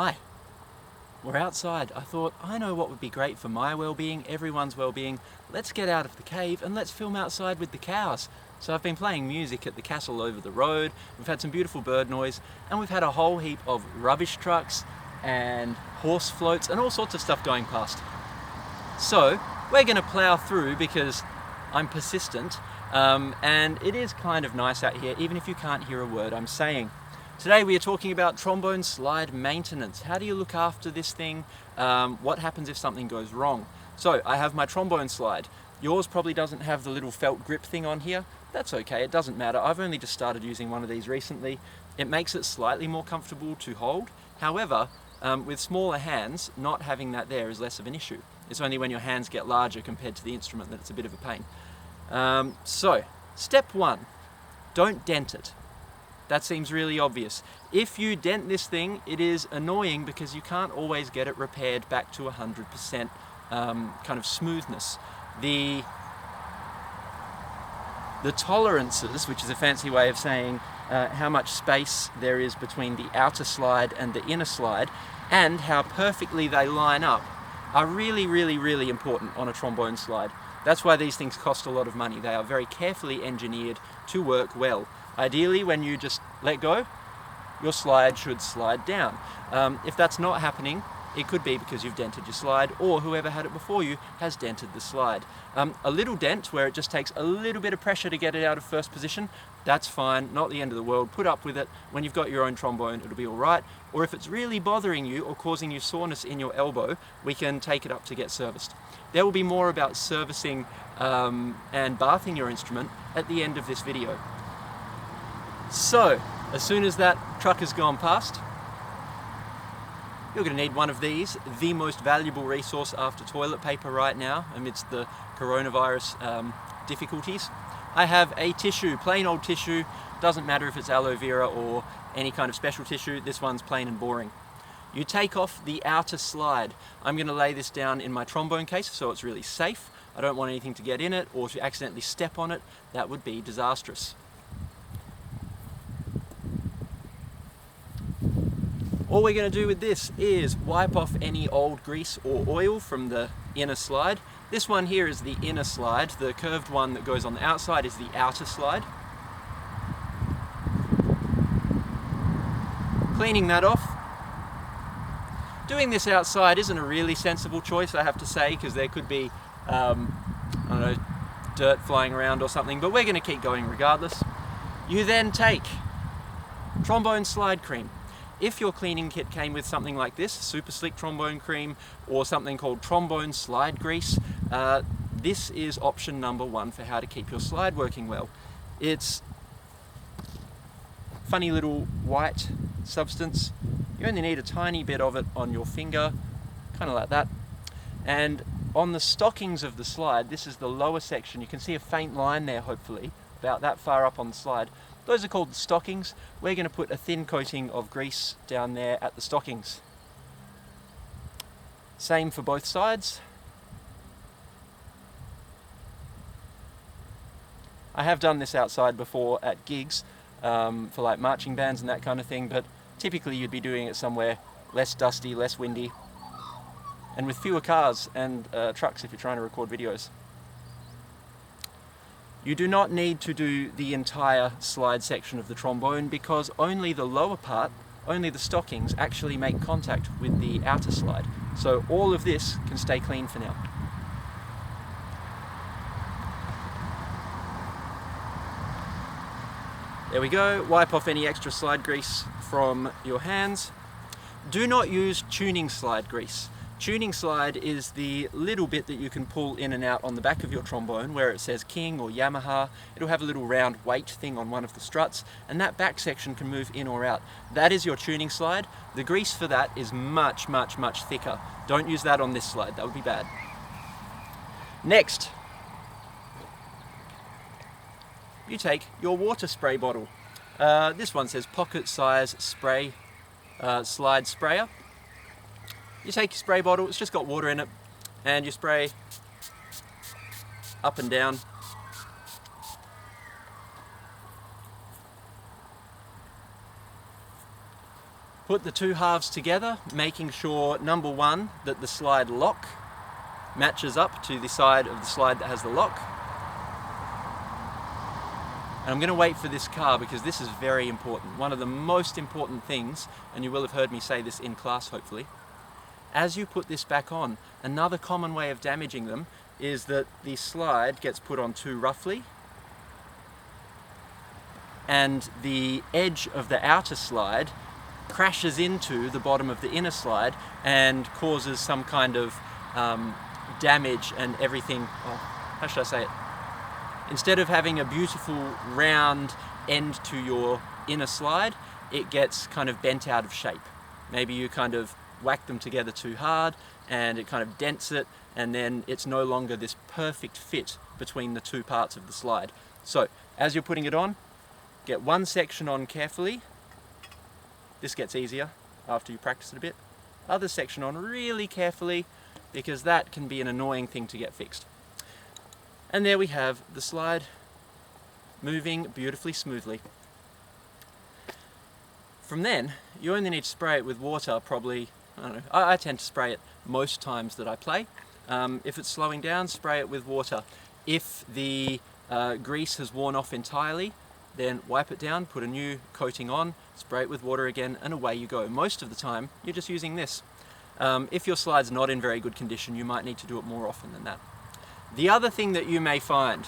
Hi, we're outside. I thought, I know what would be great for my well-being, everyone's well-being. Let's get out of the cave and let's film outside with the cows. So I've been playing music at the castle over the road, we've had some beautiful bird noise, and we've had a whole heap of rubbish trucks and horse floats and all sorts of stuff going past. So we're going to plough through because I'm persistent, and it is kind of nice out here, even if you can't hear a word I'm saying. Today we are talking about trombone slide maintenance. How do you look after this thing? What happens if something goes wrong? So I have my trombone slide. Yours probably doesn't have the little felt grip thing on here. That's okay, it doesn't matter. I've only just started using one of these recently. It makes it slightly more comfortable to hold. However, with smaller hands, not having that there is less of an issue. It's only when your hands get larger compared to the instrument that it's a bit of a pain. So, step one, don't dent it. That seems really obvious. If you dent this thing, it is annoying because you can't always get it repaired back to 100% kind of smoothness. The tolerances, which is a fancy way of saying how much space there is between the outer slide and the inner slide, and how perfectly they line up, are really, really, really important on a trombone slide. That's why these things cost a lot of money. They are very carefully engineered to work well. Ideally, when you just let go, your slide should slide down. If that's not happening, it could be because you've dented your slide, or whoever had it before you has dented the slide. A little dent where it just takes a little bit of pressure to get it out of first position, that's fine, not the end of the world. Put up with it. When you've got your own trombone, it'll be all right. Or if it's really bothering you or causing you soreness in your elbow, we can take it up to get serviced. There will be more about servicing and bathing your instrument at the end of this video. So, as soon as that truck has gone past, you're going to need one of these, the most valuable resource after toilet paper right now, amidst the coronavirus difficulties. I have a tissue, plain old tissue, doesn't matter if it's aloe vera or any kind of special tissue, this one's plain and boring. You take off the outer slide. I'm going to lay this down in my trombone case so it's really safe. I don't want anything to get in it or to accidentally step on it. That would be disastrous. All we're going to do with this is wipe off any old grease or oil from the inner slide. This one here is the inner slide. The curved one that goes on the outside is the outer slide. Cleaning that off. Doing this outside isn't a really sensible choice, I have to say, because there could be, I don't know, dirt flying around or something, but we're going to keep going regardless. You then take trombone slide cream. If your cleaning kit came with something like this, super slick trombone cream, or something called trombone slide grease, this is option number one for how to keep your slide working well. It's funny little white substance. You only need a tiny bit of it on your finger, kind of like that. And on the stockings of the slide, this is the lower section, you can see a faint line there hopefully, about that far up on the slide. Those are called the stockings. We're going to put a thin coating of grease down there at the stockings. Same for both sides. I have done this outside before at gigs for like marching bands and that kind of thing, but typically you'd be doing it somewhere less dusty, less windy, and with fewer cars and trucks if you're trying to record videos. You do not need to do the entire slide section of the trombone because only the lower part, only the stockings, actually make contact with the outer slide. So all of this can stay clean for now. There we go, wipe off any extra slide grease from your hands. Do not use tuning slide grease. Tuning slide is the little bit that you can pull in and out on the back of your trombone where it says King or Yamaha. It'll have a little round weight thing on one of the struts, and that back section can move in or out. That is your tuning slide. The grease for that is much, much, much thicker. Don't use that on this slide, that would be bad. Next, you take your water spray bottle. This one says pocket size spray slide sprayer. You take your spray bottle, it's just got water in it, and you spray up and down. Put the two halves together, making sure, number one, that the slide lock matches up to the side of the slide that has the lock. And I'm going to wait for this car because this is very important. One of the most important things, and you will have heard me say this in class hopefully, as you put this back on, another common way of damaging them is that the slide gets put on too roughly and the edge of the outer slide crashes into the bottom of the inner slide and causes some kind of damage and everything. How should I say it? Instead of having a beautiful round end to your inner slide, it gets kind of bent out of shape. Maybe you kind of whack them together too hard and it kind of dents it, and then it's no longer this perfect fit between the two parts of the slide. So as you're putting it on, get one section on carefully. This gets easier after you practice it a bit. Other section on really carefully, because that can be an annoying thing to get fixed. And there we have the slide moving beautifully smoothly. From then, you only need to spray it with water probably, I don't know, I tend to spray it most times that I play. If it's slowing down, spray it with water. If the grease has worn off entirely, then wipe it down, put a new coating on, spray it with water again, and away you go. Most of the time, you're just using this. If your slide's not in very good condition, you might need to do it more often than that. The other thing that you may find,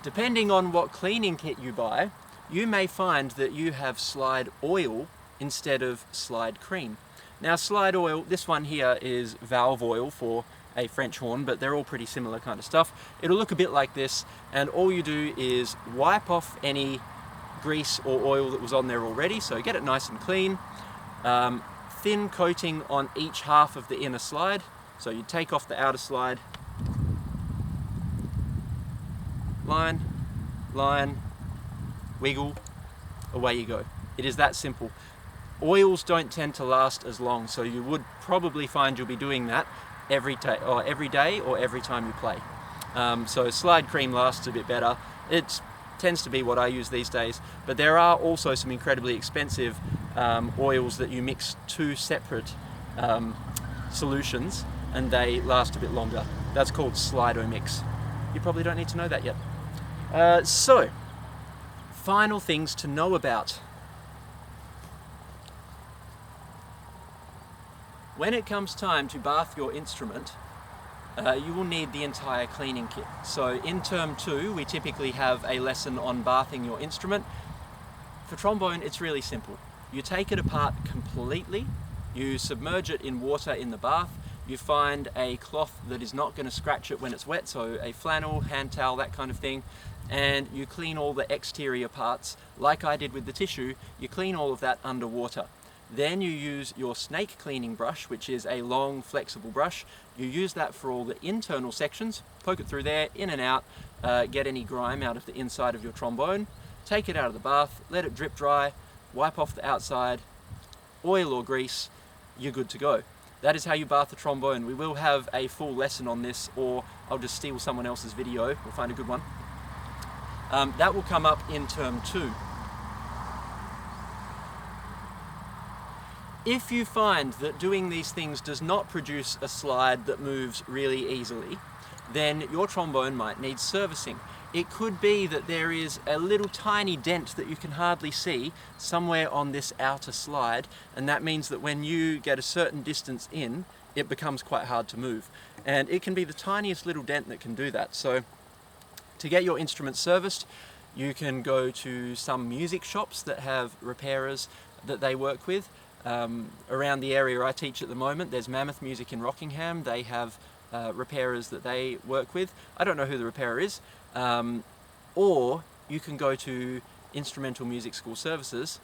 depending on what cleaning kit you buy, you may find that you have slide oil instead of slide cream. Now slide oil, this one here is valve oil for a French horn, but they're all pretty similar kind of stuff. It'll look a bit like this, and all you do is wipe off any grease or oil that was on there already, so get it nice and clean. Thin coating on each half of the inner slide, so you take off the outer slide, line, line, wiggle, away you go. It is that simple. Oils don't tend to last as long, so you would probably find you'll be doing that every day or every time you play. So slide cream lasts a bit better. It tends to be what I use these days, but there are also some incredibly expensive oils that you mix two separate solutions and they last a bit longer. That's called Slido-Mix. You probably don't need to know that yet. So, final things to know about. When it comes time to bath your instrument, you will need the entire cleaning kit. So in term 2, we typically have a lesson on bathing your instrument. For trombone, it's really simple. You take it apart completely, you submerge it in water in the bath, you find a cloth that is not going to scratch it when it's wet, so a flannel, hand towel, that kind of thing, and you clean all the exterior parts, like I did with the tissue. You clean all of that underwater. Then you use your snake cleaning brush, which is a long, flexible brush. You use that for all the internal sections, poke it through there, in and out, get any grime out of the inside of your trombone, take it out of the bath, let it drip dry, wipe off the outside, oil or grease, you're good to go. That is how you bath the trombone. We will have a full lesson on this, or I'll just steal someone else's video, we'll find a good one. That will come up in term 2. If you find that doing these things does not produce a slide that moves really easily, then your trombone might need servicing. It could be that there is a little tiny dent that you can hardly see somewhere on this outer slide, and that means that when you get a certain distance in, it becomes quite hard to move. And it can be the tiniest little dent that can do that. So to get your instrument serviced, you can go to some music shops that have repairers that they work with. Around the area I teach at the moment, there's Mammoth Music in Rockingham. They have repairers that they work with. I don't know who the repairer is. Or you can go to Instrumental Music School Services,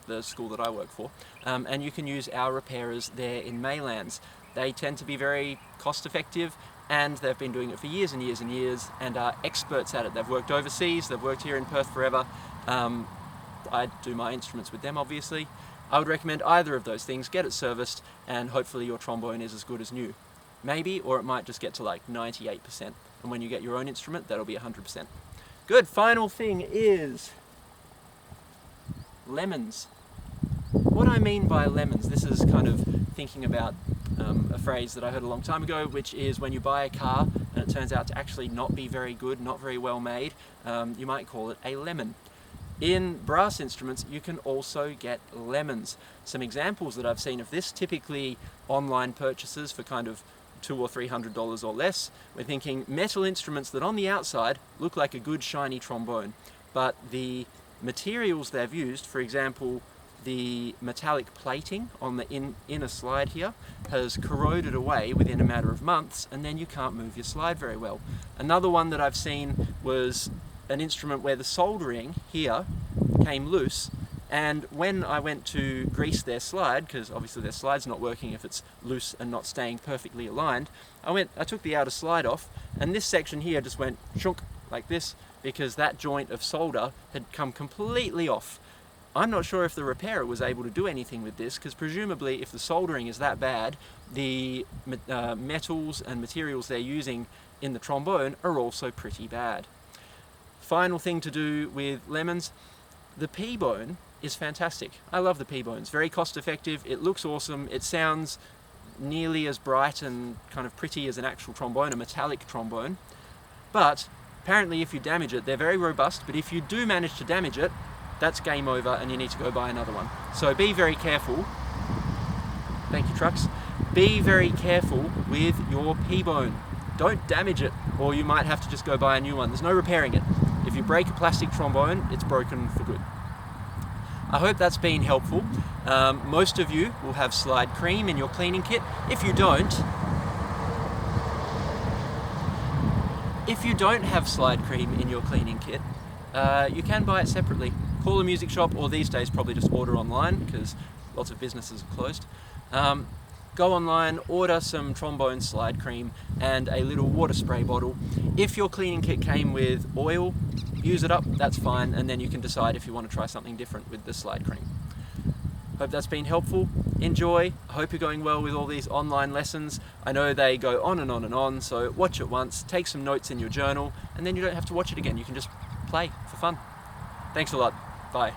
the school that I work for, and you can use our repairers there in Maylands. They tend to be very cost effective, and they've been doing it for years and years and years and are experts at it. They've worked overseas, they've worked here in Perth forever. I do my instruments with them, obviously. I would recommend either of those things. Get it serviced, and hopefully your trombone is as good as new. Maybe, or it might just get to like 98%. And when you get your own instrument, that'll be 100%. Good. Final thing is lemons. What I mean by lemons, this is kind of thinking about a phrase that I heard a long time ago, which is when you buy a car and it turns out to actually not be very good, not very well made, you might call it a lemon. In brass instruments, you can also get lemons. Some examples that I've seen of this, typically online purchases for kind of $200 or $300 or less. We're thinking metal instruments that on the outside look like a good shiny trombone, but the materials they've used, for example, the metallic plating on the inner slide here has corroded away within a matter of months, and then you can't move your slide very well. Another one that I've seen was an instrument where the soldering here came loose, and when I went to grease their slide, because obviously their slide's not working if it's loose and not staying perfectly aligned, I took the outer slide off, and this section here just went shunk like this because that joint of solder had come completely off. I'm not sure if the repairer was able to do anything with this, because presumably if the soldering is that bad, the metals and materials they're using in the trombone are also pretty bad. Final thing to do with lemons, the P-bone is fantastic. I love the P-bone. It's very cost effective, it looks awesome, it sounds nearly as bright and kind of pretty as an actual trombone, a metallic trombone. But apparently if you damage it, they're very robust, but if you do manage to damage it, that's game over and you need to go buy another one. So be very careful. Thank you, trucks. Be very careful with your P-bone. Don't damage it, or you might have to just go buy a new one. There's no repairing it. If you break a plastic trombone, it's broken for good. I hope that's been helpful. Most of you will have slide cream in your cleaning kit. If you don't have slide cream in your cleaning kit, you can buy it separately. Call a music shop, or these days probably just order online because lots of businesses are closed. Go online, order some trombone slide cream and a little water spray bottle. If your cleaning kit came with oil, use it up, that's fine, and then you can decide if you want to try something different with the slide cream. Hope that's been helpful. Enjoy. I hope you're going well with all these online lessons. I know they go on and on and on, so watch it once, take some notes in your journal, and then you don't have to watch it again. You can just play for fun. Thanks a lot. Bye.